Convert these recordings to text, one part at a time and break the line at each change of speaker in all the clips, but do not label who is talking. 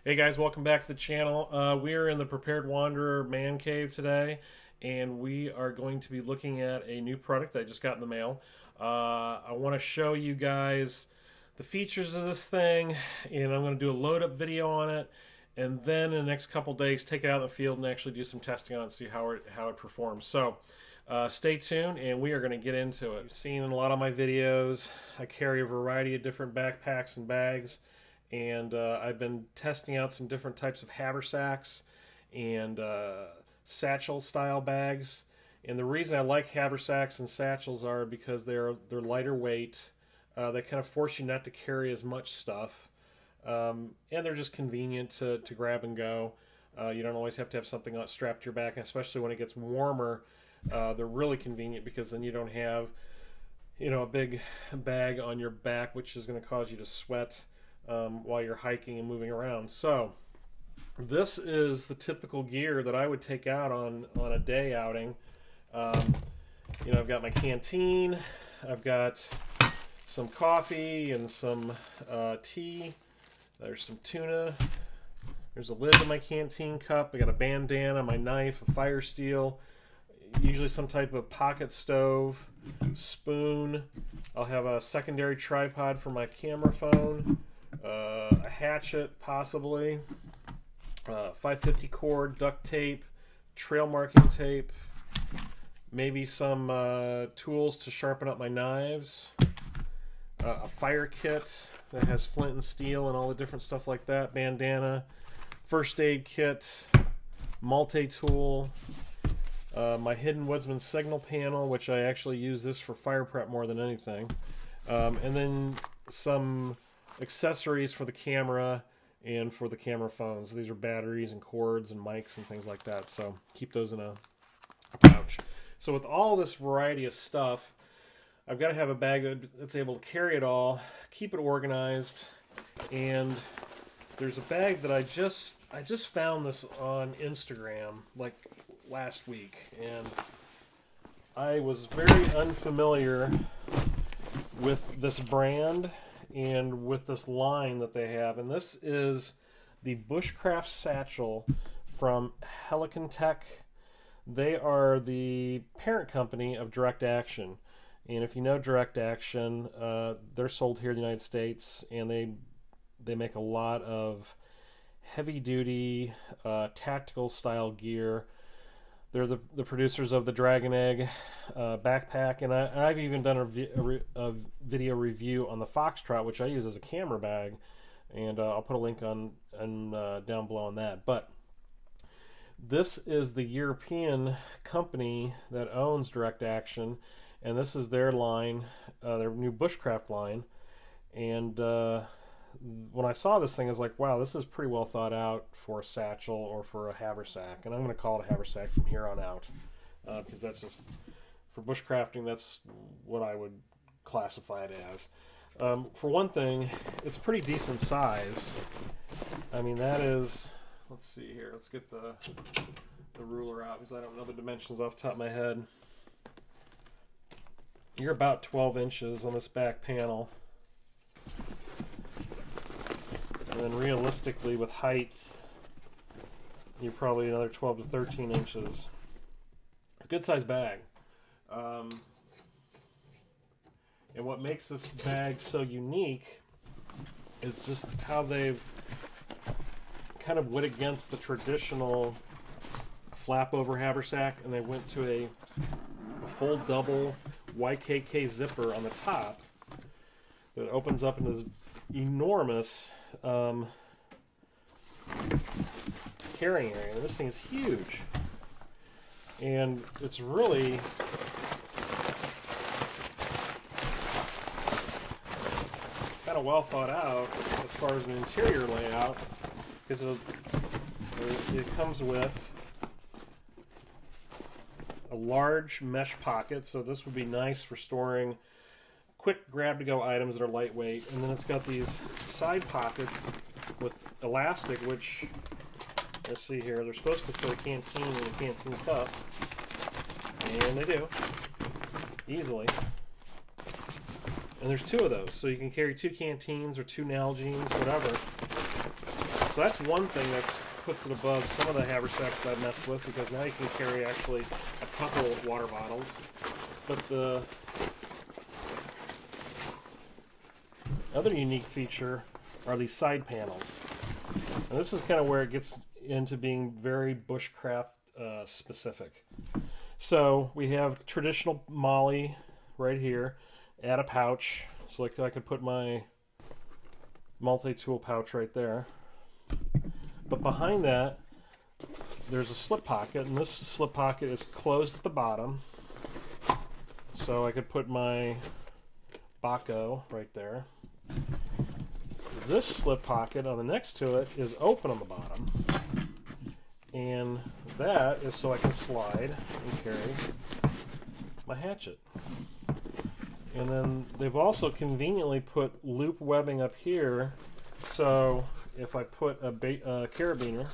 Hey guys, welcome back to the channel. We are in the Prepared Wanderer man cave today, and we are going to be looking at a new product that I just got in the mail. I want to show you guys the features of this thing, and I'm going to do a load up video on it, and then in the next couple days take it out in the field and actually do some testing on it and see how it performs. So stay tuned and we are going to get into it. You've seen in a lot of my videos I carry a variety of different backpacks and bags. And I've been testing out some different types of haversacks and satchel style bags. And the reason I like haversacks and satchels are because they're lighter weight. They kind of force you not to carry as much stuff. And they're just convenient to grab and go. You don't always have to have something strapped to your back, and especially when it gets warmer. They're really convenient because then you don't have, a big bag on your back, which is going to cause you to sweat while you're hiking and moving around. So this is the typical gear that I would take out on a day outing. I've got my canteen, I've got some coffee and some tea, there's some tuna, there's a lid to my canteen cup, I got a bandana, my knife, a fire steel, usually some type of pocket stove, spoon. I'll have a secondary tripod for my camera phone, a hatchet possibly, 550 cord, duct tape, trail marking tape, maybe some tools to sharpen up my knives, a fire kit that has flint and steel and all the different stuff like that, bandana, first aid kit, multi-tool, my Hidden Woodsman signal panel, which I actually use this for fire prep more than anything, and then some accessories for the camera and for the camera phones. These are batteries and cords and mics and things like that, so keep those in a pouch. So with all this variety of stuff, I've got to have a bag that's able to carry it all, keep it organized. And there's a bag that I just found this on Instagram like last week, and I was very unfamiliar with this brand and with this line that they have, and this is the Bushcraft Satchel from Helikon Tex. They are the parent company of Direct Action, and if you know Direct Action, they're sold here in the United States, and they make a lot of heavy-duty tactical style gear. They're the producers of the Dragon Egg backpack, and I've even done a video review on the Foxtrot, which I use as a camera bag, and I'll put a link on down below on that. But this is the European company that owns Direct Action, and this is their line, their new Bushcraft line. And when I saw this thing, I was like, wow, this is pretty well thought out for a satchel or for a haversack. And I'm going to call it a haversack from here on out, because that's just, for bushcrafting, that's what I would classify it as. For one thing, it's pretty decent size. I mean, that is, let's see here, let's get the ruler out because I don't know the dimensions off the top of my head. You're about 12 inches on this back panel. And then realistically with height, you're probably another 12 to 13 inches. A good sized bag. And what makes this bag so unique is just how they've kind of went against the traditional flap over haversack, and they went to a full double YKK zipper on the top that opens up into this enormous carrying area. This thing is huge, and it's really kind of well thought out as far as an interior layout, because it comes with a large mesh pocket, so this would be nice for storing quick grab-to-go items that are lightweight. And then it's got these side pockets with elastic, which, let's see here, they're supposed to fit a canteen and a canteen cup, and they do, easily. And there's two of those, so you can carry 2 canteens or 2 Nalgene's, whatever. So that's one thing that puts it above some of the haversacks I've messed with, because now you can carry actually a couple of water bottles. But the other unique feature are these side panels. And this is kind of where it gets into being very bushcraft specific. So we have traditional MOLLE right here, add a pouch. So like I could put my multi-tool pouch right there. But behind that, there's a slip pocket, and this slip pocket is closed at the bottom. So I could put my Baco right there. This slip pocket on the next to it is open on the bottom. And that is so I can slide and carry my hatchet. And then they've also conveniently put loop webbing up here, so if I put a carabiner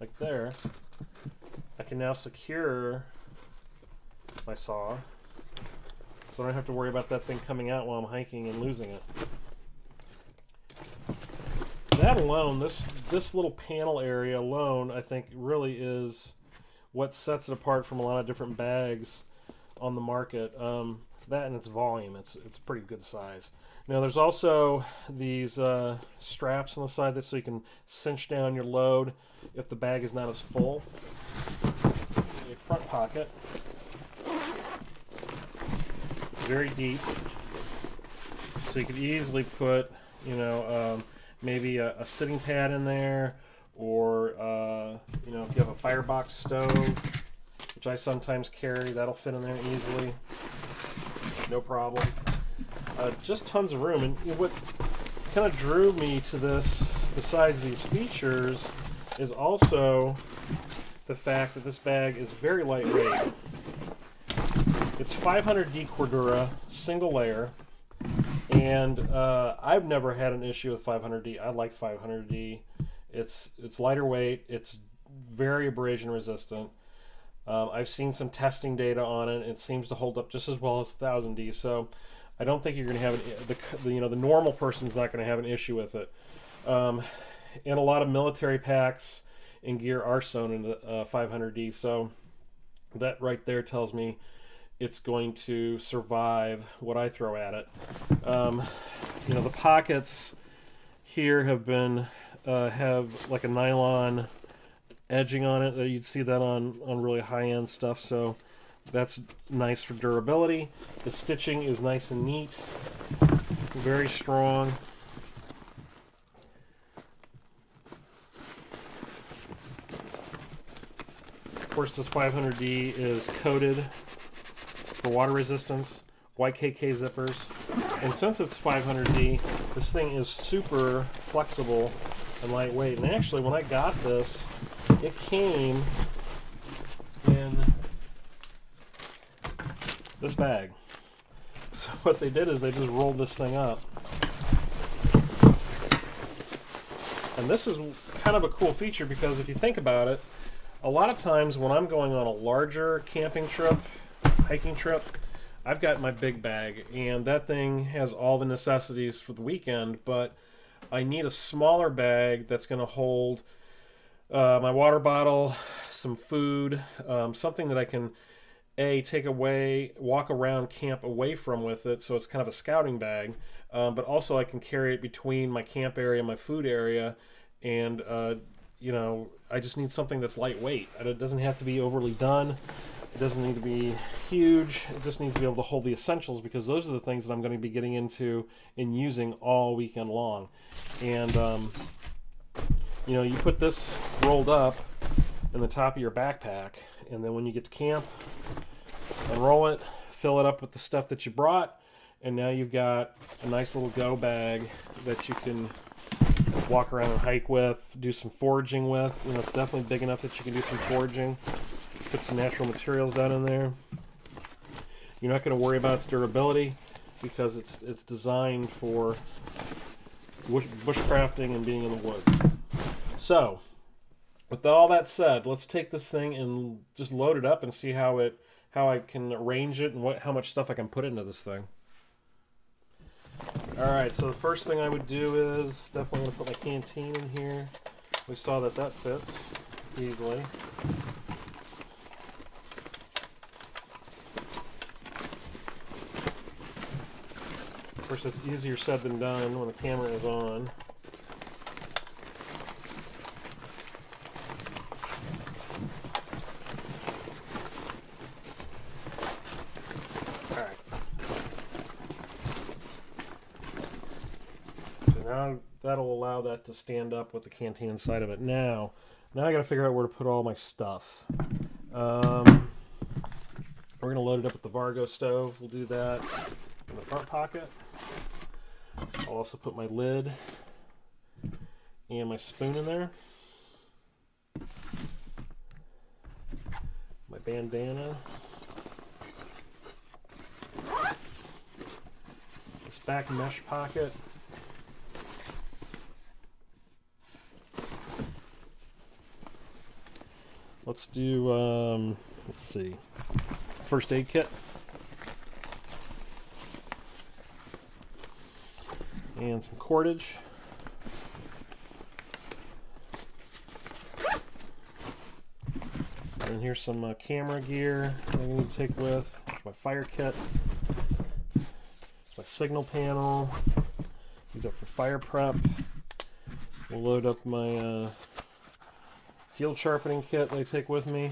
like there, I can now secure my saw, so I don't have to worry about that thing coming out while I'm hiking and losing it. That alone, this little panel area alone, I think really is what sets it apart from a lot of different bags on the market. That and its volume, it's pretty good size. Now there's also these straps on the side so you can cinch down your load if the bag is not as full. A front pocket, very deep, so you could easily put, you know, maybe a sitting pad in there, or you know, if you have a firebox stove, which I sometimes carry, that'll fit in there easily, no problem. Just tons of room. And what kind of drew me to this, besides these features, is also the fact that this bag is very lightweight. It's 500D Cordura, single layer, and I've never had an issue with 500D. I like 500D. It's lighter weight. It's very abrasion resistant. I've seen some testing data on it. It seems to hold up just as well as 1000D. So I don't think you're going to have the normal person's not going to have an issue with it. And a lot of military packs and gear are sewn into 500D. So that right there tells me it's going to survive what I throw at it. You know, the pockets here have been have like a nylon edging on it. You'd see that on really high-end stuff, so that's nice for durability. The stitching is nice and neat, very strong. Of course, this 500D is coated for water resistance, YKK zippers, and since it's 500D, this thing is super flexible and lightweight. And actually, when I got this, it came in this bag. So what they did is they just rolled this thing up. And this is kind of a cool feature, because if you think about it, a lot of times when I'm going on a larger camping trip, hiking trip, I've got my big bag, and that thing has all the necessities for the weekend, but I need a smaller bag that's going to hold my water bottle, some food, something that I can take away, walk around camp away from with it, so it's kind of a scouting bag, but also I can carry it between my camp area and my food area, and you know, I just need something that's lightweight. It doesn't have to be overly done. It doesn't need to be huge. It just needs to be able to hold the essentials, because those are the things that I'm going to be getting into and using all weekend long. And you know, you put this rolled up in the top of your backpack, and then when you get to camp, unroll it, fill it up with the stuff that you brought, and now you've got a nice little go bag that you can walk around and hike with, do some foraging with. You know, it's definitely big enough that you can do some foraging. Put some natural materials down in there. You're not going to worry about its durability, because it's designed for bushcrafting and being in the woods. So, with all that said, let's take this thing and just load it up and see how I can arrange it and how much stuff I can put into this thing. Alright, so the first thing I would do is definitely going to put my canteen in here. we saw that that fits easily. Of course, it's easier said than done when the camera is on. Alright. So now that'll allow that to stand up with the canteen inside of it. Now I gotta figure out where to put all my stuff. We're gonna load it up with the Vargo stove. We'll do that in the front pocket. I'll also put my lid and my spoon in there. My bandana. This back mesh pocket. Let's do, let's see, first aid kit. And some cordage. And here's some camera gear that I need to take with. Here's my fire kit. Here's my signal panel. These are for fire prep. We'll load up my field sharpening kit that I take with me.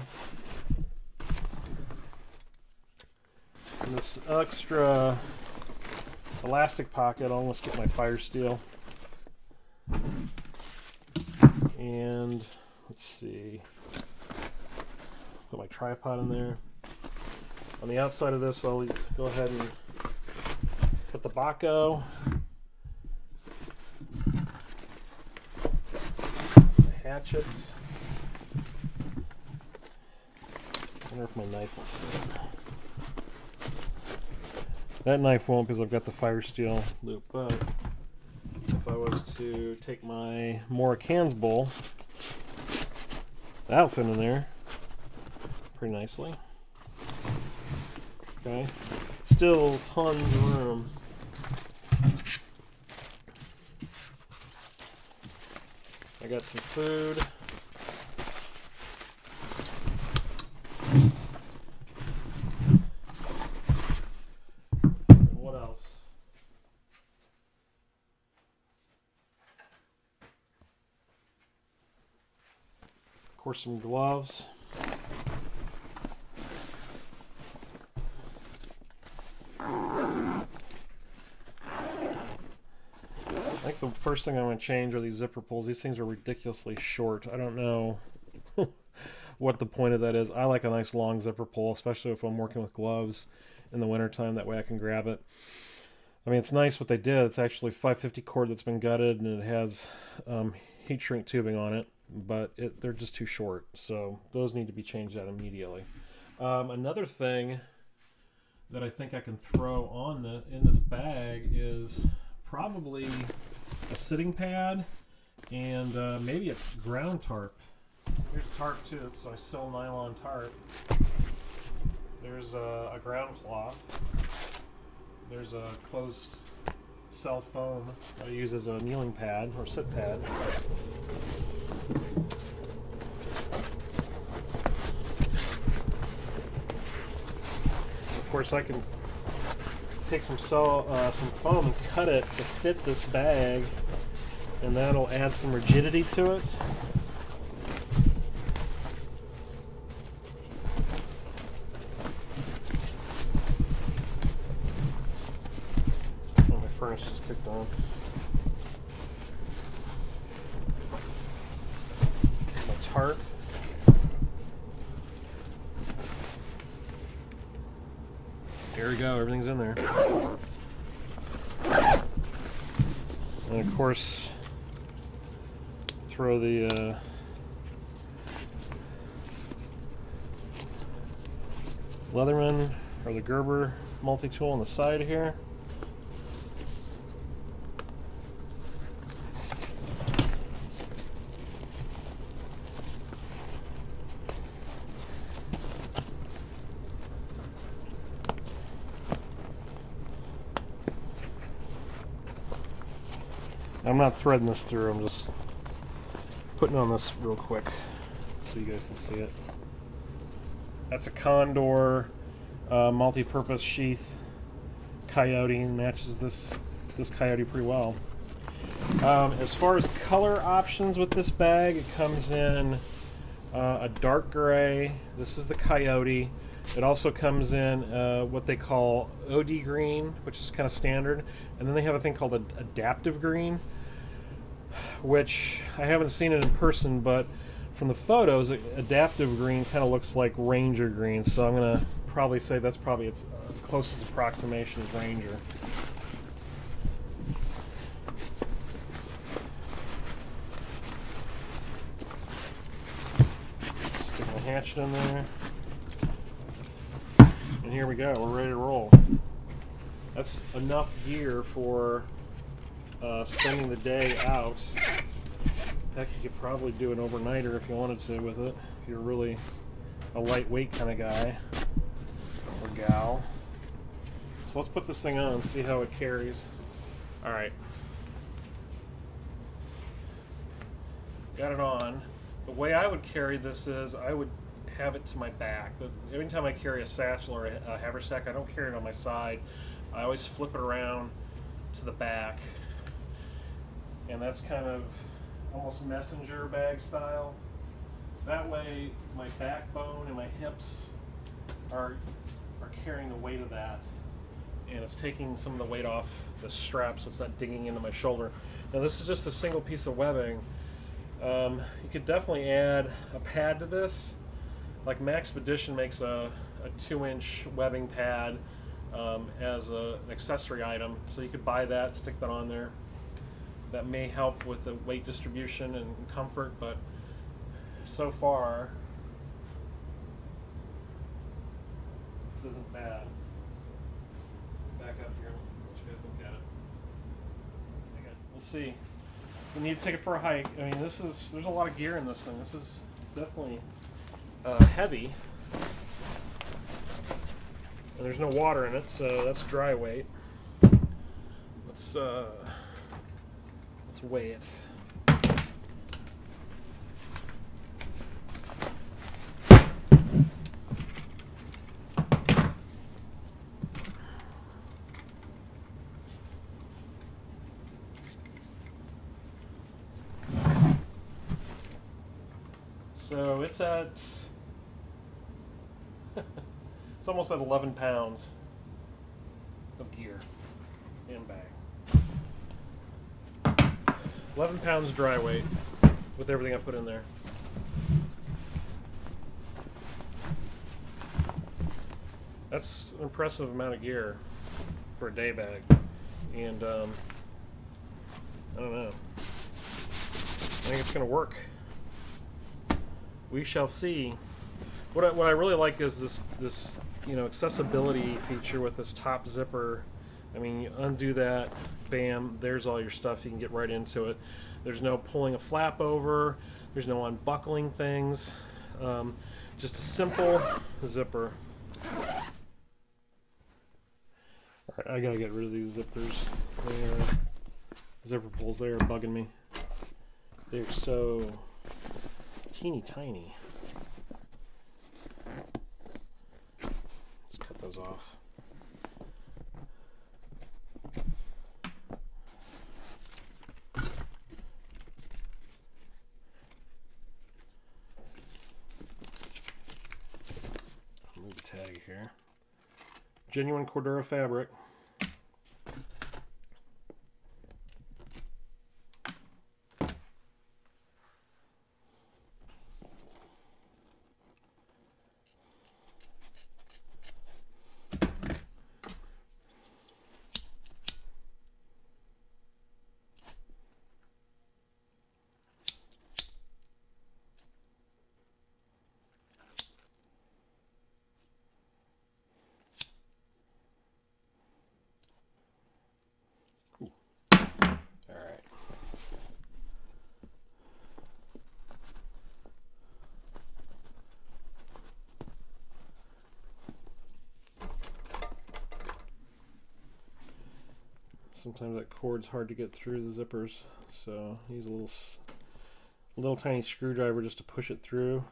And this extra elastic pocket, I'm going to stick my fire steel. And let's see, put my tripod in there. On the outside of this, I'll go ahead and put the Baco, the hatchets. I wonder if my knife will fit. That knife won't because I've got the fire steel loop, but if I was to take my Morikans bowl, that'll fit in there pretty nicely. Okay, still tons of room. I got some food. Of course, some gloves. I think the first thing I'm going to change are these zipper pulls. These things are ridiculously short. I don't know what the point of that is. I like a nice long zipper pull, especially if I'm working with gloves in the wintertime. That way I can grab it. I mean, it's nice what they did. It's actually 550 cord that's been gutted, and it has heat shrink tubing on it. But they're just too short, so those need to be changed out immediately. Another thing that I think I can throw on in this bag is probably a sitting pad and maybe a ground tarp. Here's a tarp too. It's a sill nylon tarp. There's a ground cloth. There's a closed cell foam that I use as a kneeling pad or sit pad. Of course, I can take some foam and cut it to fit this bag, and that'll add some rigidity to it. Oh, my furnace just kicked on. My tarp. There we go, everything's in there. And of course, throw the Leatherman or the Gerber multi-tool on the side here. I'm not threading this through, I'm just putting on this real quick so you guys can see it. That's a Condor multi-purpose sheath Coyote, and matches this Coyote pretty well. As far as color options with this bag, it comes in a dark gray. This is the Coyote. It also comes in what they call OD green, which is kind of standard, and then they have a thing called adaptive green, which I haven't seen it in person, but from the photos, adaptive green kind of looks like Ranger green, so I'm gonna probably say that's probably its closest approximation is Ranger. Stick my hatchet in there. And here we go, we're ready to roll. That's enough gear for spending the day out. Heck, you could probably do an overnighter if you wanted to with it, if you're really a lightweight kind of guy or gal. So let's put this thing on and see how it carries. Alright. Got it on. The way I would carry this is I would have it to my back. Every time I carry a satchel or a haversack, I don't carry it on my side. I always flip it around to the back. And that's kind of almost messenger bag style. That way my backbone and my hips are carrying the weight of that, and it's taking some of the weight off the strap so it's not digging into my shoulder. Now this is just a single piece of webbing. You could definitely add a pad to this. Like Maxpedition makes a 2-inch webbing pad as an accessory item, so you could buy that, stick that on there. That may help with the weight distribution and comfort, but so far this isn't bad. Back up here, let you guys look at it. Again, we'll see. We need to take it for a hike. I mean, there's a lot of gear in this thing. This is definitely heavy, and there's no water in it, so that's dry weight. Let's weigh it. So it's at it's almost at 11 pounds of gear and bag. 11 pounds dry weight with everything I put in there. That's an impressive amount of gear for a day bag, and I don't know. I think it's going to work. We shall see. What I really like is this accessibility feature with this top zipper. I mean, you undo that, bam, there's all your stuff. You can get right into it. There's no pulling a flap over. There's no unbuckling things. Just a simple zipper. All right, I gotta get rid of these zippers. Zipper pulls, they are bugging me. They're so teeny tiny. Let's cut those off. Move the tag here. Genuine Cordura fabric. Sometimes that cord's hard to get through the zippers, so use a little little tiny screwdriver just to push it through.